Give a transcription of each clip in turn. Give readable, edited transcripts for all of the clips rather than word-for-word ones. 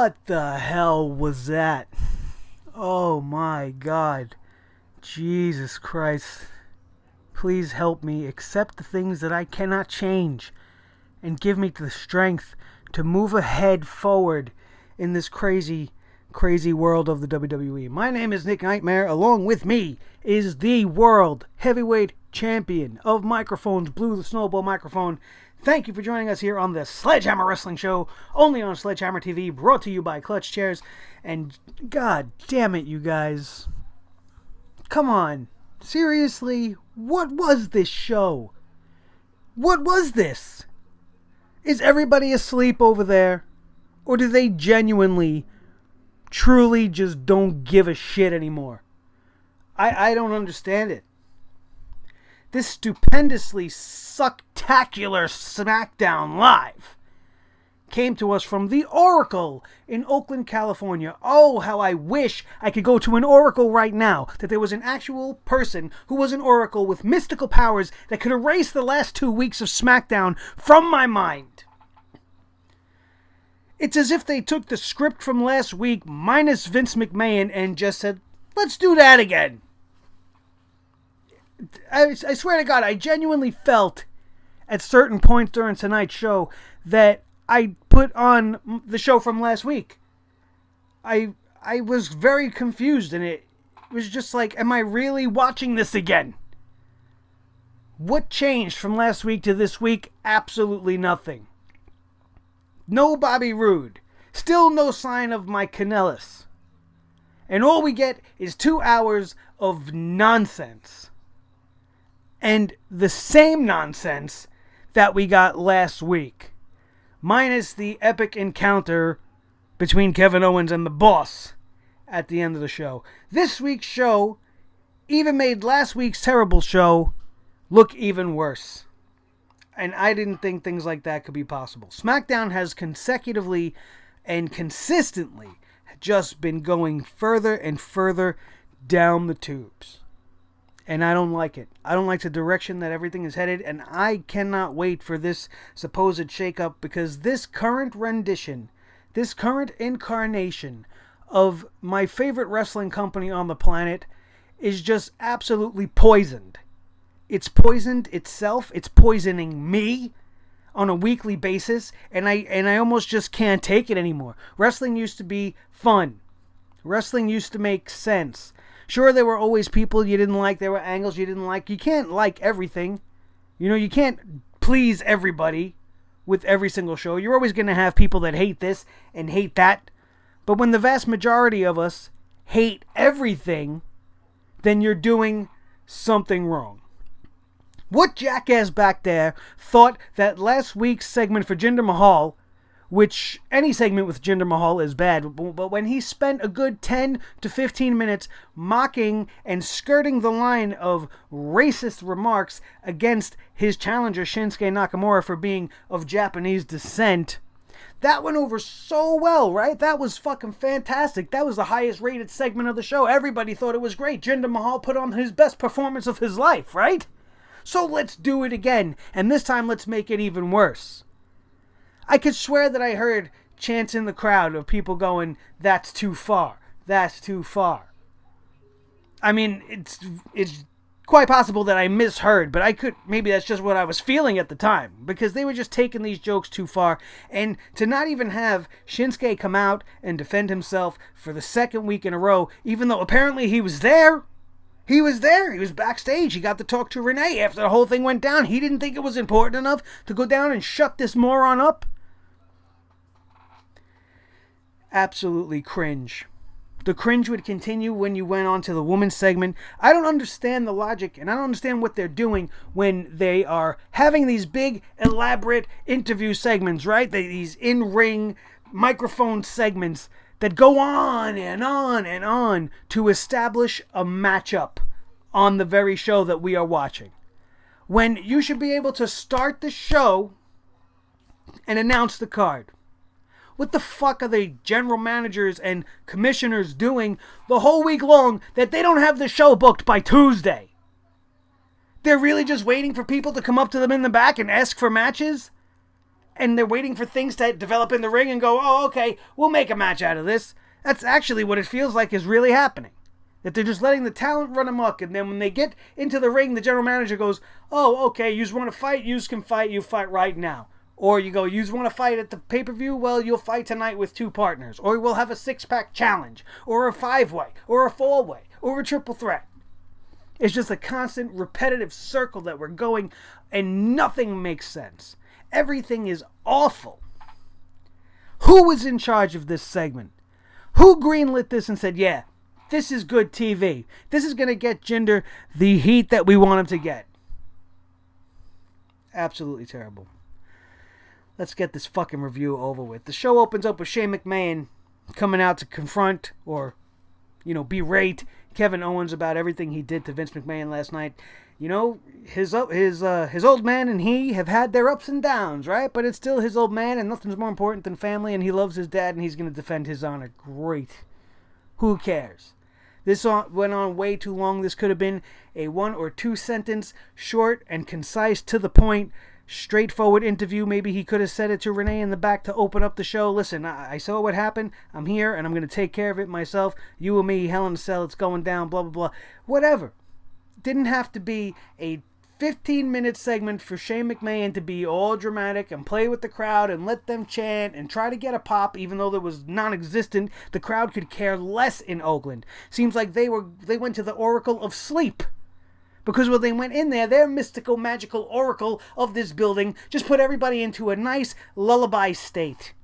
What the hell was that? Oh my God. Jesus Christ. Please help me accept the things that I cannot change and give me the strength to move ahead forward in this crazy, crazy world of the WWE. My name is Nick Nightmare. Along with me is the World Heavyweight Champion of microphones, Blue the Snowball Microphone. Thank you for joining us here on the Sledgehammer Wrestling Show, only on Sledgehammer TV, brought to you by Clutch Chairs. And God damn it, you guys. Come on. Seriously, what was this show? What was this? Is everybody asleep over there? Or do they genuinely, truly just don't give a shit anymore? I don't understand it. This stupendously sucktacular SmackDown Live came to us from the Oracle in Oakland, California. Oh, how I wish I could go to an Oracle right now, that there was an actual person who was an Oracle with mystical powers that could erase the last 2 weeks of SmackDown from my mind. It's as if they took the script from last week minus Vince McMahon and just said, let's do that again. I swear to God, I genuinely felt at certain points during tonight's show that I put on the show from last week. I was very confused, and it was just like, am I really watching this again? What changed from last week to this week? Absolutely nothing. No Bobby Roode. Still no sign of Mike Kanellis. And all we get is 2 hours of nonsense. And the same nonsense that we got last week. Minus the epic encounter between Kevin Owens and the Boss at the end of the show. This week's show even made last week's terrible show look even worse. And I didn't think things like that could be possible. SmackDown has consecutively and consistently just been going further and further down the tubes. And I don't like it. I don't like the direction that everything is headed, and I cannot wait for this supposed shakeup, because this current rendition, this current incarnation of my favorite wrestling company on the planet is just absolutely poisoned. It's poisoned itself. It's poisoning me on a weekly basis, and I almost just can't take it anymore. Wrestling used to be fun. Wrestling used to make sense. Sure, there were always people you didn't like. There were angles you didn't like. You can't like everything. You know, you can't please everybody with every single show. You're always going to have people that hate this and hate that. But when the vast majority of us hate everything, then you're doing something wrong. What jackass back there thought that last week's segment for Jinder Mahal, which any segment with Jinder Mahal is bad, but when he spent a good 10 to 15 minutes mocking and skirting the line of racist remarks against his challenger Shinsuke Nakamura for being of Japanese descent, that went over so well, right? That was fucking fantastic. That was the highest rated segment of the show. Everybody thought it was great. Jinder Mahal put on his best performance of his life, right? So let's do it again, and this time let's make it even worse. I could swear that I heard chants in the crowd of people going, that's too far, that's too far. I mean, it's quite possible that I misheard, but maybe that's just what I was feeling at the time, because they were just taking these jokes too far, and to not even have Shinsuke come out and defend himself for the second week in a row, even though apparently he was there. He was there. He was backstage. He got to talk to Renee after the whole thing went down. He didn't think it was important enough to go down and shut this moron up. Absolutely cringe. The cringe would continue when you went on to the women's segment. I don't understand the logic, and I don't understand what they're doing when they are having these big, elaborate interview segments, right? These in-ring microphone segments that go on and on and on to establish a matchup on the very show that we are watching. When you should be able to start the show and announce the card. What the fuck are the general managers and commissioners doing the whole week long that they don't have the show booked by Tuesday? They're really just waiting for people to come up to them in the back and ask for matches? and they're waiting for things to develop in the ring and go, oh, okay, we'll make a match out of this. That's actually what it feels like is really happening. That they're just letting the talent run amok, and then when they get into the ring, the general manager goes, oh, okay, you want to fight, you can fight, you fight right now. Or you go, you want to fight at the pay-per-view? Well, you'll fight tonight with 2 partners. Or we'll have a 6-pack challenge. Or a 5-way. Or a 4-way. Or a triple threat. It's just a constant, repetitive circle that we're going, and nothing makes sense. Everything is awful. Who was in charge of this segment? Who greenlit this and said, yeah, this is good TV. This is going to get Jinder the heat that we want him to get. Absolutely terrible. Let's get this fucking review over with. The show opens up with Shane McMahon coming out to confront or, berate Kevin Owens about everything he did to Vince McMahon last night. His old man and he have had their ups and downs, right? But it's still his old man, and nothing's more important than family, and he loves his dad, and he's going to defend his honor. Great. Who cares? This went on way too long. This could have been a 1 or 2 sentence, short and concise, to the point, straightforward interview. Maybe he could have said it to Renee in the back to open up the show. Listen, I saw what happened. I'm here, and I'm going to take care of it myself. You and me, Hell in a Cell, it's going down, blah, blah, blah. Whatever. Didn't have to be a 15-minute segment for Shane McMahon to be all dramatic and play with the crowd and let them chant and try to get a pop, even though there was non-existent. The crowd could care less in Oakland. Seems like they went to the Oracle of Sleep. Because when they went in there, their mystical, magical oracle of this building just put everybody into a nice lullaby state.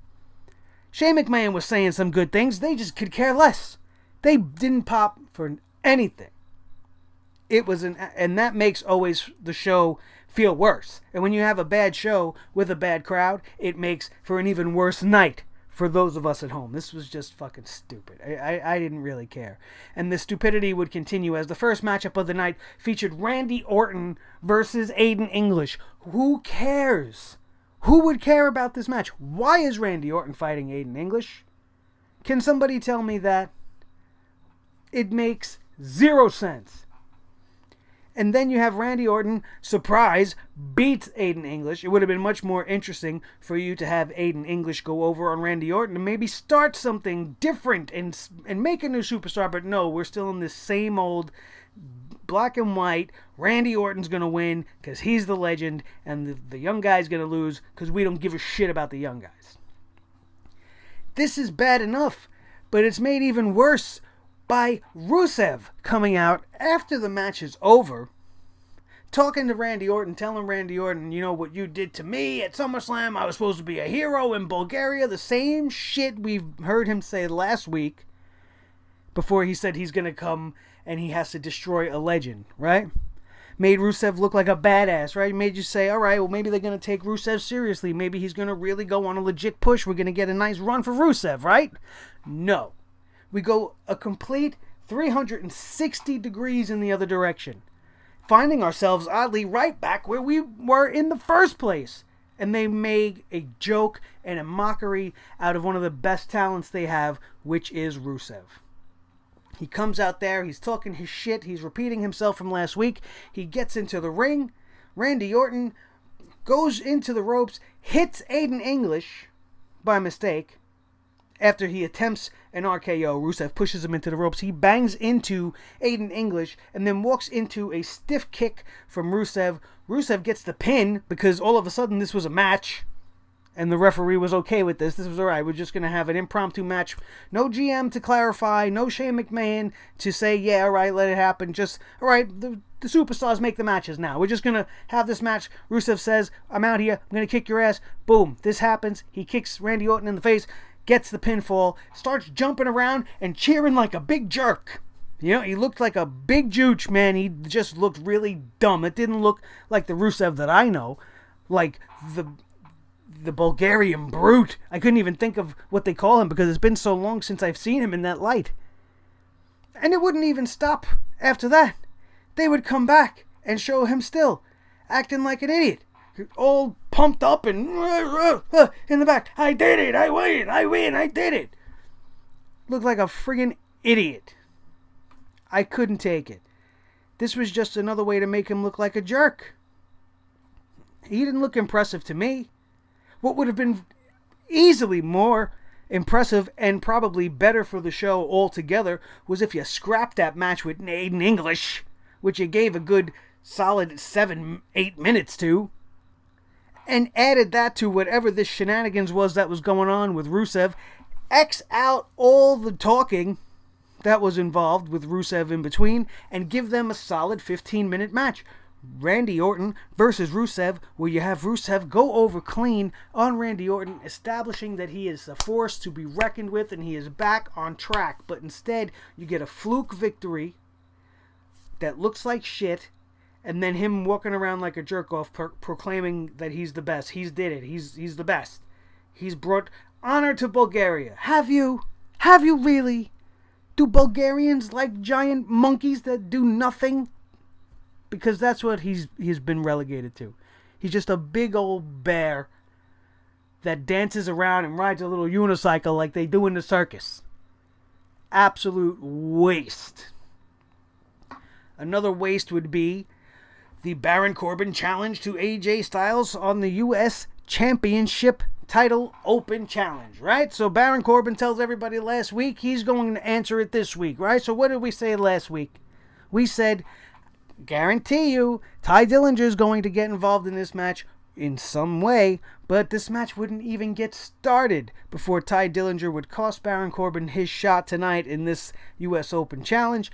Shane McMahon was saying some good things. They just could care less. They didn't pop for anything. And that makes always the show feel worse. And when you have a bad show with a bad crowd, it makes for an even worse night for those of us at home. This was just fucking stupid. I didn't really care. And the stupidity would continue as the first matchup of the night featured Randy Orton versus Aiden English. Who cares? Who would care about this match? Why is Randy Orton fighting Aiden English? Can somebody tell me that? It makes 0 sense. And then you have Randy Orton, surprise, beats Aiden English. It would have been much more interesting for you to have Aiden English go over on Randy Orton and maybe start something different and make a new superstar. But no, we're still in this same old black and white. Randy Orton's going to win because he's the legend, and the young guy's going to lose because we don't give a shit about the young guys. This is bad enough, but it's made even worse by Rusev coming out after the match is over, talking to Randy Orton, telling Randy Orton, you know what you did to me at SummerSlam, I was supposed to be a hero in Bulgaria, the same shit we've heard him say last week before he said he's going to come and he has to destroy a legend, right? Made Rusev look like a badass, right? Made you say, all right, well, maybe they're going to take Rusev seriously. Maybe he's going to really go on a legit push. We're going to get a nice run for Rusev, right? No. We go a complete 360 degrees in the other direction, finding ourselves oddly right back where we were in the first place. And they made a joke and a mockery out of one of the best talents they have, which is Rusev. He comes out there, he's talking his shit, he's repeating himself from last week. He gets into the ring. Randy Orton goes into the ropes, hits Aiden English by mistake. After he attempts an RKO, Rusev pushes him into the ropes. He bangs into Aiden English and then walks into a stiff kick from Rusev. Rusev gets the pin because all of a sudden this was a match and the referee was okay with this. This was alright. We're just going to have an impromptu match. No GM to clarify. No Shane McMahon to say, yeah, alright, let it happen. Just, alright, the superstars make the matches now. We're just going to have this match. Rusev says, I'm out here. I'm going to kick your ass. Boom. This happens. He kicks Randy Orton in the face. Gets the pinfall, starts jumping around and cheering like a big jerk. You know, he looked like a big jooch, man. He just looked really dumb. It didn't look like the Rusev that I know, like the Bulgarian brute. I couldn't even think of what they call him because it's been so long since I've seen him in that light. And it wouldn't even stop after that. They would come back and show him still acting like an idiot. All pumped up and in the back. I did it. I win. I did it. Looked like a friggin' idiot. I couldn't take it. This was just another way to make him look like a jerk. He didn't look impressive to me. What would have been easily more impressive and probably better for the show altogether was if you scrapped that match with Aiden English, which you gave a good solid 7-8 minutes to, and added that to whatever this shenanigans was that was going on with Rusev. X out all the talking that was involved with Rusev in between and give them a solid 15-minute match. Randy Orton versus Rusev, where you have Rusev go over clean on Randy Orton, establishing that he is a force to be reckoned with and he is back on track. But instead, you get a fluke victory that looks like shit, and then him walking around like a jerk-off proclaiming that he's the best. He's did it. He's the best. He's brought honor to Bulgaria. Have you? Have you really? Do Bulgarians like giant monkeys that do nothing? Because that's what he's been relegated to. He's just a big old bear that dances around and rides a little unicycle like they do in the circus. Absolute waste. Another waste would be the Baron Corbin challenge to AJ Styles on the U.S. Championship Title Open Challenge, right? So Baron Corbin tells everybody last week he's going to answer it this week, right? So what did we say last week? We said, guarantee you, Ty Dillinger is going to get involved in this match in some way, but this match wouldn't even get started before Ty Dillinger would cost Baron Corbin his shot tonight in this U.S. Open Challenge.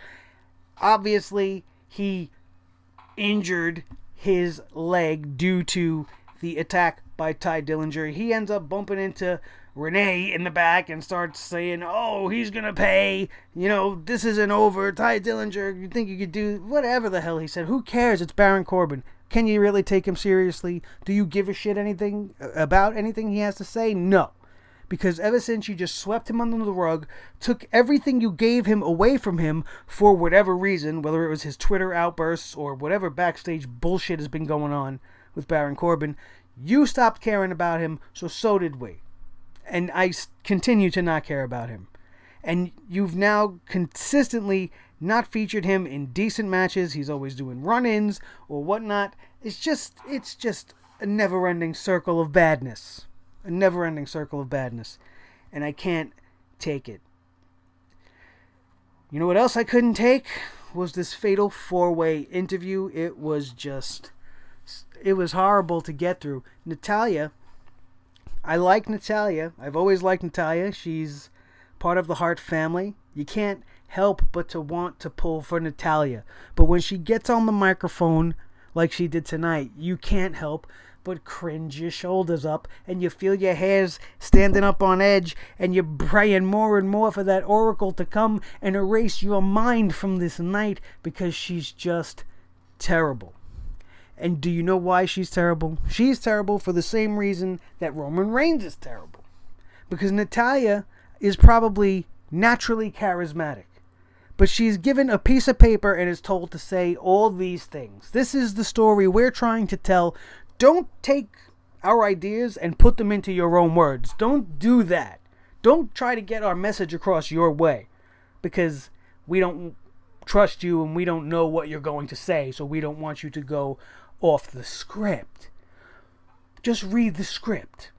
Obviously, he injured his leg due to the attack by Ty Dillinger. He ends up bumping into Renee in the back and starts saying, oh, he's going to pay. You know, this isn't over. Ty Dillinger, you think you could do whatever the hell he said. Who cares? It's Baron Corbin. Can you really take him seriously? Do you give a shit anything about anything he has to say? No. Because ever since you just swept him under the rug, took everything you gave him away from him for whatever reason, whether it was his Twitter outbursts or whatever backstage bullshit has been going on with Baron Corbin, you stopped caring about him, so did we. And I continue to not care about him. And you've now consistently not featured him in decent matches. He's always doing run-ins or whatnot. It's just a never-ending circle of badness. A never-ending circle of badness. And I can't take it. You know what else I couldn't take? Was this fatal 4-way interview. It was horrible to get through. Natalya, I like Natalya. I've always liked Natalya. She's part of the Hart family. You can't help but to want to pull for Natalya. But when she gets on the microphone like she did tonight, you can't help but cringe your shoulders up and you feel your hairs standing up on edge and you're praying more and more for that oracle to come and erase your mind from this night because she's just terrible. And do you know why she's terrible? She's terrible for the same reason that Roman Reigns is terrible. Because Natalya is probably naturally charismatic. But she's given a piece of paper and is told to say all these things. This is the story we're trying to tell. Don't take our ideas and put them into your own words. Don't do that. Don't try to get our message across your way. Because we don't trust you and we don't know what you're going to say. So we don't want you to go off the script. Just read the script.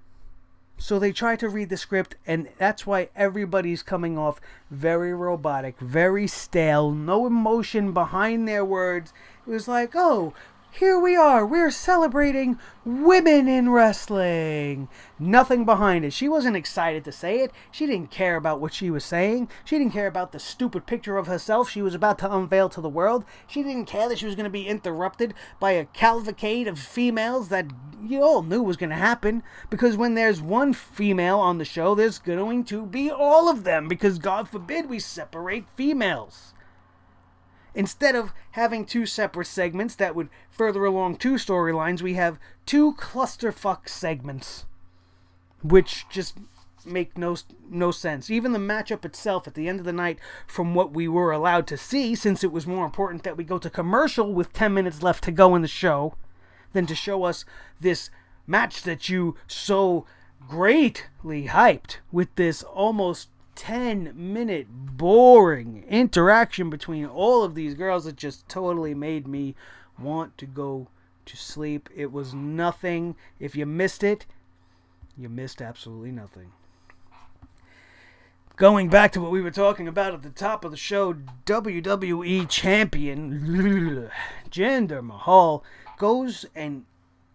So they try to read the script, and that's why everybody's coming off very robotic, very stale, no emotion behind their words. It was like, oh, here we are, we're celebrating women in wrestling. Nothing behind it. She wasn't excited to say it. She didn't care about what she was saying. She didn't care about the stupid picture of herself she was about to unveil to the world. She didn't care that she was going to be interrupted by a cavalcade of females that you all knew was going to happen. Because when there's one female on the show, there's going to be all of them. Because God forbid we separate females. Instead of having two separate segments that would further along two storylines, we have two clusterfuck segments, which just make no sense. Even the matchup itself at the end of the night, from what we were allowed to see, since it was more important that we go to commercial with 10 minutes left to go in the show, than to show us this match that you so greatly hyped with this almost 10-minute boring interaction between all of these girls that just totally made me want to go to sleep. It was nothing. If you missed it, You missed absolutely nothing. Going back to what we were talking about at the top of the show, WWE Champion Jinder Mahal goes and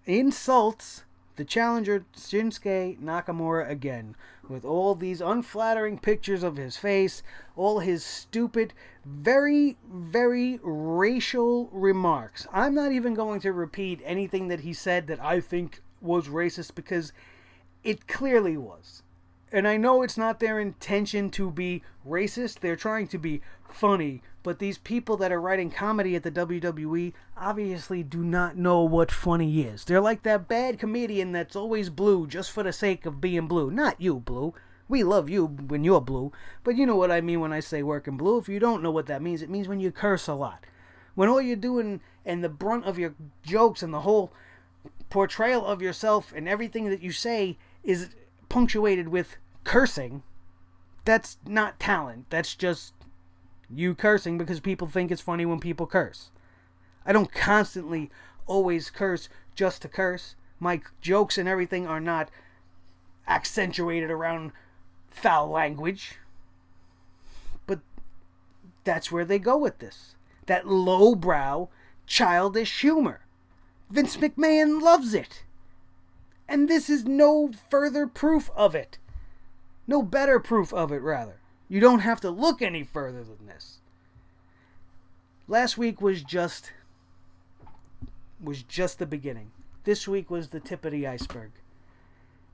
insults the challenger Shinsuke Nakamura again with all these unflattering pictures of his face, all his stupid, very, very racial remarks. I'm not even going to repeat anything that he said that I think was racist because it clearly was. And I know it's not their intention to be racist. They're trying to be funny. But these people that are writing comedy at the WWE obviously do not know what funny is. They're like that bad comedian that's always blue just for the sake of being blue. Not you, Blue. We love you when you're blue. But you know what I mean when I say working blue. If you don't know what that means, it means when you curse a lot. When all you're doing and the brunt of your jokes and the whole portrayal of yourself and everything that you say is punctuated with cursing, that's not talent. That's just you cursing because people think it's funny when people curse. I don't constantly always curse just to curse. My jokes and everything are not accentuated around foul language. But that's where they go with this. That lowbrow, childish humor. Vince McMahon loves it. And this is no further proof of it. No better proof of it, rather. You don't have to look any further than this. Last week was just the beginning. This week was the tip of the iceberg.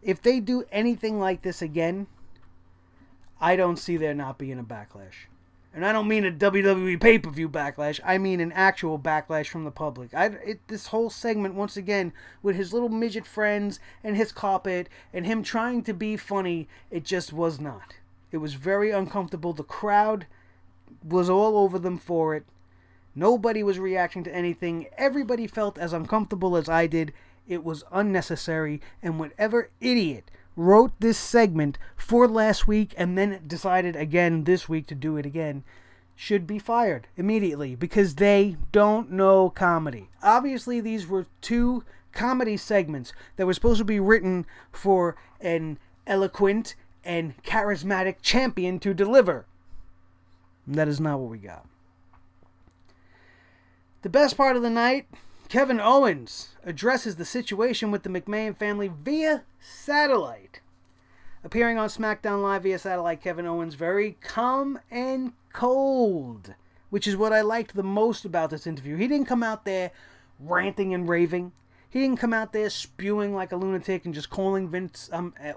If they do anything like this again, I don't see there not being a backlash. And I don't mean a WWE pay-per-view backlash. I mean an actual backlash from the public. This whole segment, once again, with his little midget friends and his carpet and him trying to be funny, it just was not. It was very uncomfortable. The crowd was all over them for it. Nobody was reacting to anything. Everybody felt as uncomfortable as I did. It was unnecessary. And whatever idiot wrote this segment for last week and then decided again this week to do it again should be fired immediately because they don't know comedy. Obviously, these were two comedy segments that were supposed to be written for an eloquent and charismatic champion to deliver. And that is not what we got. The best part of the night, Kevin Owens addresses the situation with the McMahon family via satellite. Appearing on SmackDown Live via satellite, Kevin Owens very calm and cold, which is what I liked the most about this interview. He didn't come out there ranting and raving. He didn't come out there spewing like a lunatic and just calling Vince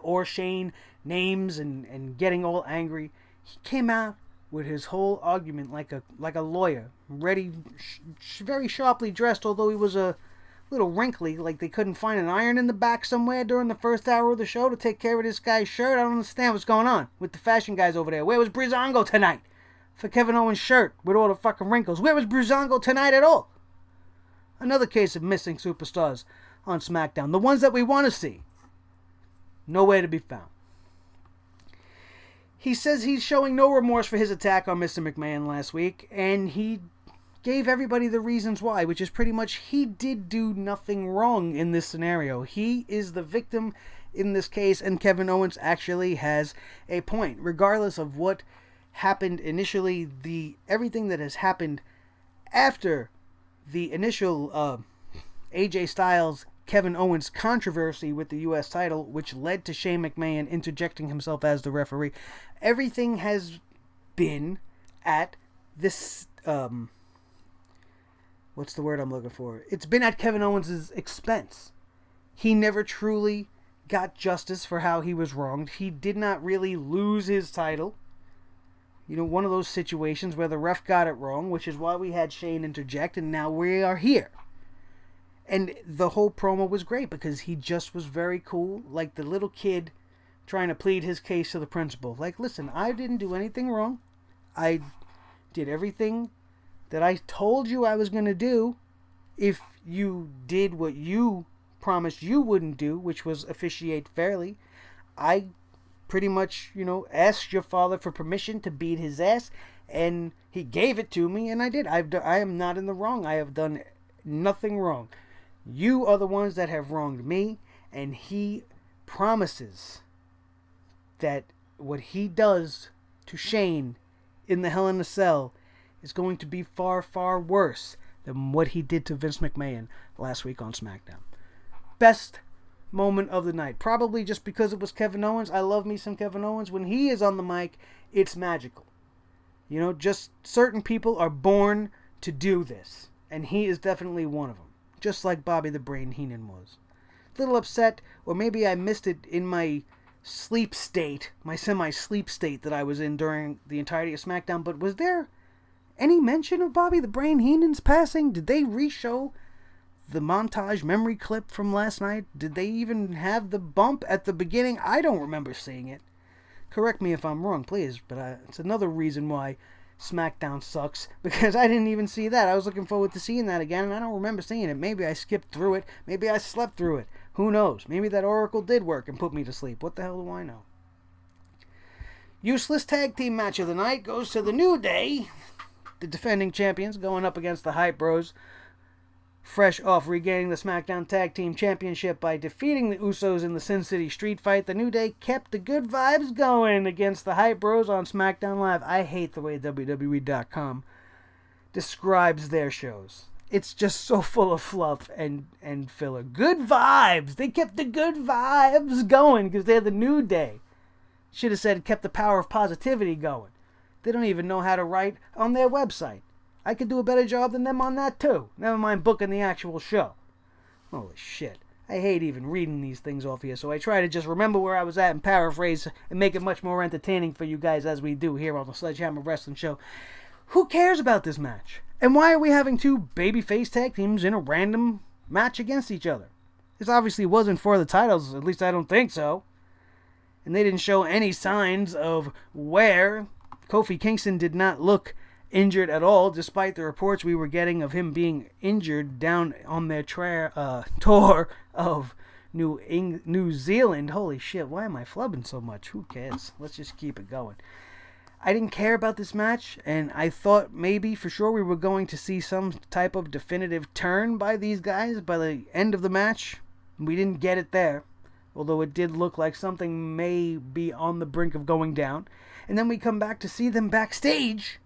or Shane names and getting all angry. He came out with his whole argument like a lawyer, ready, very sharply dressed, although he was a little wrinkly, like they couldn't find an iron in the back somewhere during the first hour of the show to take care of this guy's shirt. I don't understand what's going on with the fashion guys over there. Where was Breezango tonight for Kevin Owens' shirt with all the fucking wrinkles? Where was Breezango tonight at all? Another case of missing superstars on SmackDown. The ones that we want to see. Nowhere to be found. He says he's showing no remorse for his attack on Mr. McMahon last week, and he gave everybody the reasons why, which is pretty much he did do nothing wrong in this scenario. He is the victim in this case, and Kevin Owens actually has a point. Regardless of what happened initially, everything that has happened after the initial AJ Styles Kevin Owens controversy with the U.S. title, which led to Shane McMahon interjecting himself as the referee. Everything has been at this, what's the word I'm looking for? It's been at Kevin Owens' expense. He never truly got justice for how he was wronged. He did not really lose his title. You know, one of those situations where the ref got it wrong, which is why we had Shane interject, and now we are here. And the whole promo was great because he just was very cool, like the little kid trying to plead his case to the principal. Like, listen, I didn't do anything wrong. I did everything that I told you I was going to do. If you did what you promised you wouldn't do, which was officiate fairly, I pretty much, asked your father for permission to beat his ass, and he gave it to me, and I did. I am not in the wrong. I have done nothing wrong. You are the ones that have wronged me, and he promises that what he does to Shane in the Hell in a Cell is going to be far, far worse than what he did to Vince McMahon last week on SmackDown. Best moment of the night. Probably just because it was Kevin Owens. I love me some Kevin Owens. When he is on the mic, it's magical. You know, just certain people are born to do this. And he is definitely one of them. Just like Bobby the Brain Heenan was. A little upset, or maybe I missed it in my sleep state, my semi-sleep state that I was in during the entirety of SmackDown, but was there any mention of Bobby the Brain Heenan's passing? Did they re-show the montage memory clip from last night? Did they even have the bump at the beginning? I don't remember seeing it. Correct me if I'm wrong, please, but it's another reason why SmackDown sucks, because I didn't even see that. I was looking forward to seeing that again, and I don't remember seeing it. Maybe I skipped through it. Maybe I slept through it. Who knows? Maybe that oracle did work and put me to sleep. What the hell do I know? Useless tag team match of the night goes to the New Day, the defending champions, going up against the Hype Bros, fresh off regaining the SmackDown Tag Team Championship by defeating the Usos in the Sin City Street Fight. The New Day kept the good vibes going against the Hype Bros on SmackDown Live. I hate the way WWE.com describes their shows. It's just so full of fluff and filler. Good vibes. They kept the good vibes going because they're the New Day. Should have said kept the power of positivity going. They don't even know how to write on their website. I could do a better job than them on that too. Never mind booking the actual show. Holy shit. I hate even reading these things off here, so I try to just remember where I was at and paraphrase and make it much more entertaining for you guys as we do here on the Sledgehammer Wrestling Show. Who cares about this match? And why are we having two babyface tag teams in a random match against each other? This obviously wasn't for the titles, at least I don't think so. And they didn't show any signs of wear. Kofi Kingston did not look injured at all, despite the reports we were getting of him being injured down on their tour of New Zealand. Holy shit, why am I flubbing so much? Who cares? Let's just keep it going. I didn't care about this match, and I thought maybe for sure we were going to see some type of definitive turn by these guys by the end of the match. We didn't get it there, although it did look like something may be on the brink of going down. And then we come back to see them backstage,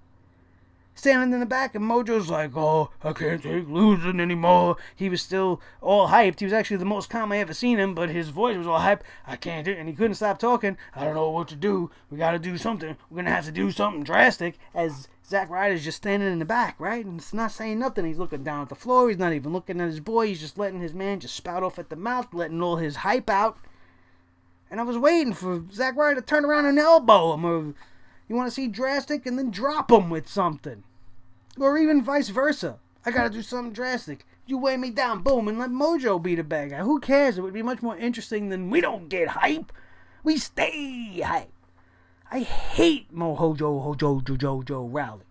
standing in the back, and Mojo's like, oh, I can't take losing anymore. He was still all hyped. He was actually the most calm I ever seen him, but his voice was all hyped. I can't do it, and he couldn't stop talking. I don't know what to do. We got to do something. We're going to have to do something drastic, as Zack Ryder's just standing in the back, right? And it's not saying nothing. He's looking down at the floor. He's not even looking at his boy. He's just letting his man just spout off at the mouth, letting all his hype out. And I was waiting for Zack Ryder to turn around and elbow him, or you want to see drastic and then drop him with something. Or even vice versa. I gotta do something drastic. You weigh me down, boom, and let Mojo be the bad guy. Who cares? It would be much more interesting than we don't get hype. We stay hype. I hate Jojo Rowley.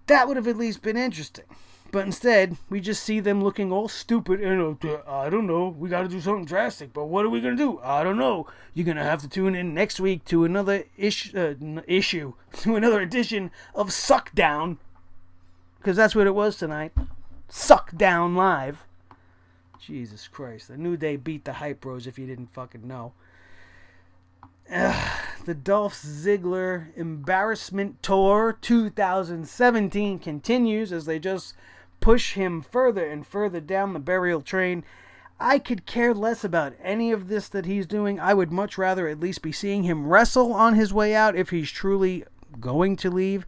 That would have at least been interesting. But instead, we just see them looking all stupid and, I don't know, we got to do something drastic, but what are we going to do? I don't know. You're going to have to tune in next week to another to another edition of Suck Down, because that's what it was tonight. Suck Down Live. Jesus Christ. The New Day beat the Hype Bros, if you didn't fucking know. The Dolph Ziggler Embarrassment Tour 2017 continues as they just push him further and further down the burial train. I could care less about any of this that he's doing. I would much rather at least be seeing him wrestle on his way out if he's truly going to leave.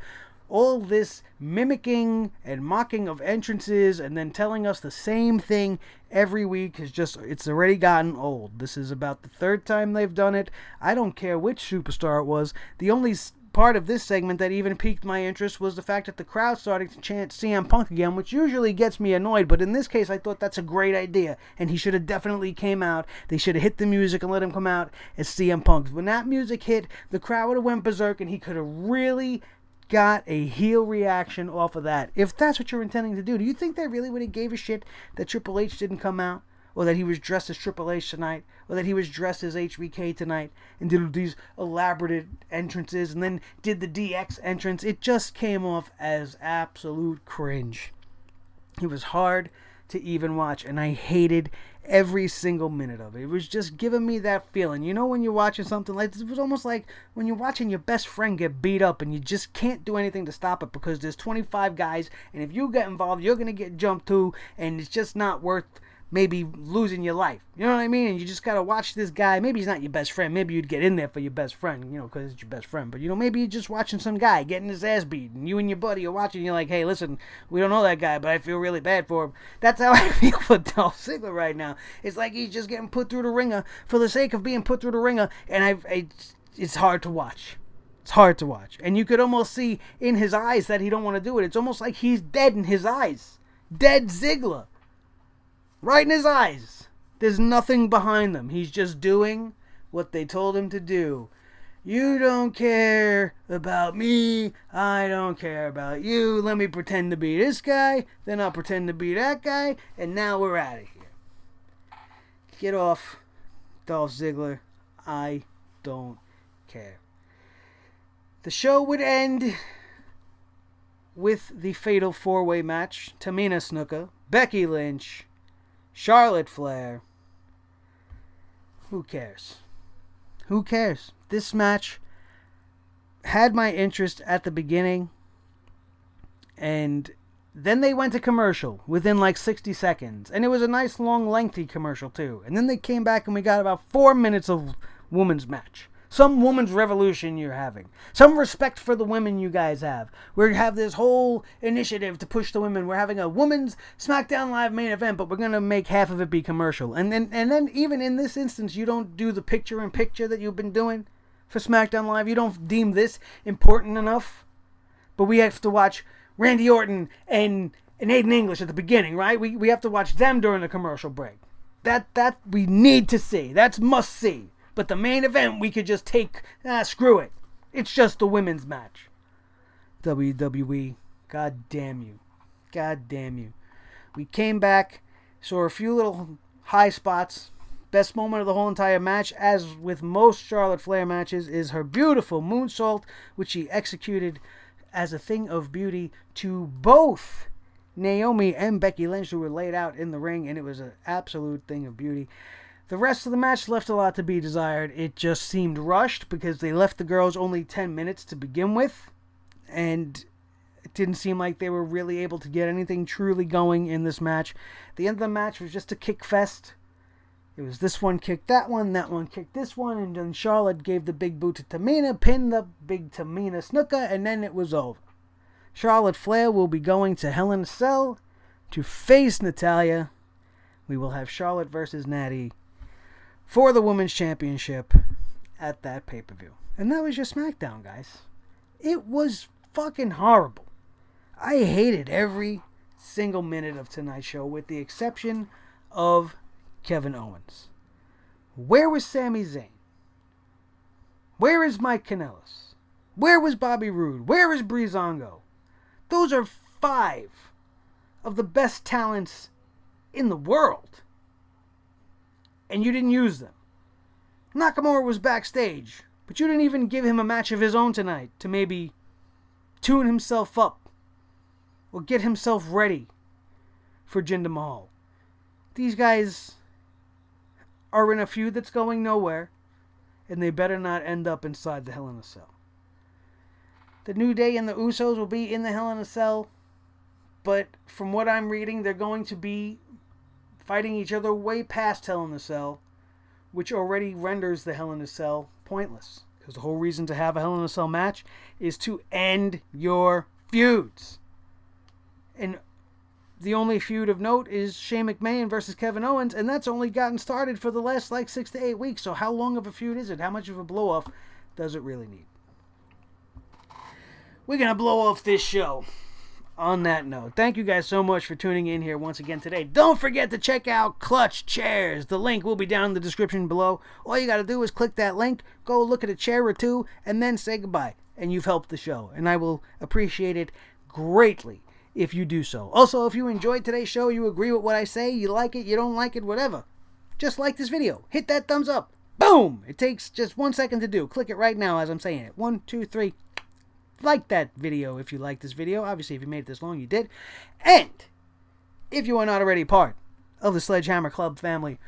All this mimicking and mocking of entrances and then telling us the same thing every week is just, it's already gotten old. This is about the third time they've done it. I don't care which superstar it was. The only part of this segment that even piqued my interest was the fact that the crowd started to chant CM Punk again, which usually gets me annoyed, but in this case I thought that's a great idea, and he should have definitely came out. They should have hit the music and let him come out as CM Punk. When that music hit, the crowd would have went berserk, and he could have really got a heel reaction off of that. If that's what you're intending to do you think they really would have gave a shit that Triple H didn't come out? Or that he was dressed as Triple H tonight? Or that he was dressed as HBK tonight and did these elaborate entrances and then did the DX entrance? It just came off as absolute cringe. It was hard to even watch, and I hated every single minute of it. It was just giving me that feeling. You know, when you're watching something like this, it was almost like when you're watching your best friend get beat up and you just can't do anything to stop it because there's 25 guys, and if you get involved, you're going to get jumped too, and it's just not worth maybe losing your life. You know what I mean? And you just got to watch this guy. Maybe he's not your best friend. Maybe you'd get in there for your best friend, you know, because it's your best friend. But, you know, maybe you're just watching some guy getting his ass beat, and you and your buddy are watching, and you're like, hey, listen, we don't know that guy, but I feel really bad for him. That's how I feel for Dolph Ziggler right now. It's like he's just getting put through the ringer for the sake of being put through the ringer, and it's hard to watch. It's hard to watch. And you could almost see in his eyes that he don't want to do it. It's almost like he's dead in his eyes. Dead Ziggler. Right in his eyes. There's nothing behind them. He's just doing what they told him to do. You don't care about me. I don't care about you. Let me pretend to be this guy. Then I'll pretend to be that guy. And now we're out of here. Get off, Dolph Ziggler. I don't care. The show would end with the fatal 4-way match. Tamina Snuka, Becky Lynch, Charlotte Flair. Who cares? Who cares? This match had my interest at the beginning, and then they went to commercial within like 60 seconds, and it was a nice long lengthy commercial too, and then they came back and we got about 4 minutes of women's match. Some woman's revolution you're having. Some respect for the women you guys have. We have this whole initiative to push the women. We're having a women's SmackDown Live main event, but we're going to make half of it be commercial. And then even in this instance, you don't do the picture-in-picture that you've been doing for SmackDown Live. You don't deem this important enough. But we have to watch Randy Orton and Aiden English at the beginning, right? We have to watch them during the commercial break. That we need to see. That's must see. But the main event, we could just take, screw it. It's just a women's match. WWE, god damn you. God damn you. We came back, saw a few little high spots. Best moment of the whole entire match, as with most Charlotte Flair matches, is her beautiful moonsault, which she executed as a thing of beauty to both Naomi and Becky Lynch, who were laid out in the ring, and it was an absolute thing of beauty. The rest of the match left a lot to be desired. It just seemed rushed because they left the girls only 10 minutes to begin with. And it didn't seem like they were really able to get anything truly going in this match. The end of the match was just a kick fest. It was this one kicked that one kicked this one, and then Charlotte gave the big boot to Tamina, pinned the big Tamina Snuka, and then it was over. Charlotte Flair will be going to Hell in a Cell to face Natalya. We will have Charlotte versus Natty for the Women's Championship at that pay-per-view. And that was your SmackDown, guys. It was fucking horrible. I hated every single minute of tonight's show with the exception of Kevin Owens. Where was Sami Zayn? Where is Mike Kanellis? Where was Bobby Roode? Where is Breezango? Those are 5 of the best talents in the world. And you didn't use them. Nakamura was backstage, but you didn't even give him a match of his own tonight to maybe tune himself up or get himself ready for Jinder Mahal. These guys are in a feud that's going nowhere, and they better not end up inside the Hell in a Cell. The New Day and the Usos will be in the Hell in a Cell, but from what I'm reading, they're going to be fighting each other way past Hell in a Cell, which already renders the Hell in a Cell pointless. Because the whole reason to have a Hell in a Cell match is to end your feuds. And the only feud of note is Shane McMahon versus Kevin Owens, and that's only gotten started for the last 6 to 8 weeks. So how long of a feud is it? How much of a blow-off does it really need? We're going to blow off this show. On that note, thank you guys so much for tuning in here once again today. Don't forget to check out Clutch Chairs. The link will be down in the description below. All you got to do is click that link, go look at a chair or two, and then say goodbye. And you've helped the show. And I will appreciate it greatly if you do so. Also, if you enjoyed today's show, you agree with what I say, you like it, you don't like it, whatever, just like this video. Hit that thumbs up. Boom! It takes just 1 second to do. Click it right now as I'm saying it. 1, 2, 3. Like that video if you like this video. Obviously, if you made it this long, you did. And if you are not already part of the Sledgehammer Club family,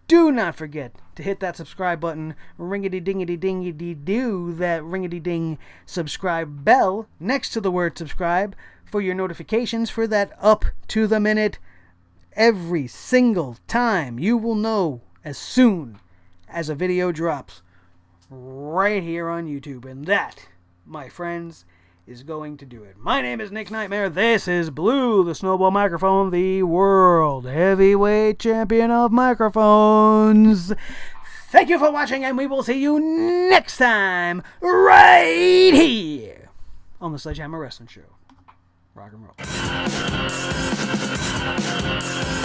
do not forget to hit that subscribe button, ringity-dingity-dingity-doo, that ringity-ding subscribe bell next to the word subscribe for your notifications for that up-to-the-minute every single time. You will know as soon as a video drops right here on YouTube. And that, my friends, is going to do it. My name is Nick Nightmare. This is Blue, the Snowball Microphone, the World Heavyweight Champion of Microphones. Thank you for watching, and we will see you next time right here on the Sledgehammer Wrestling Show. Rock and roll.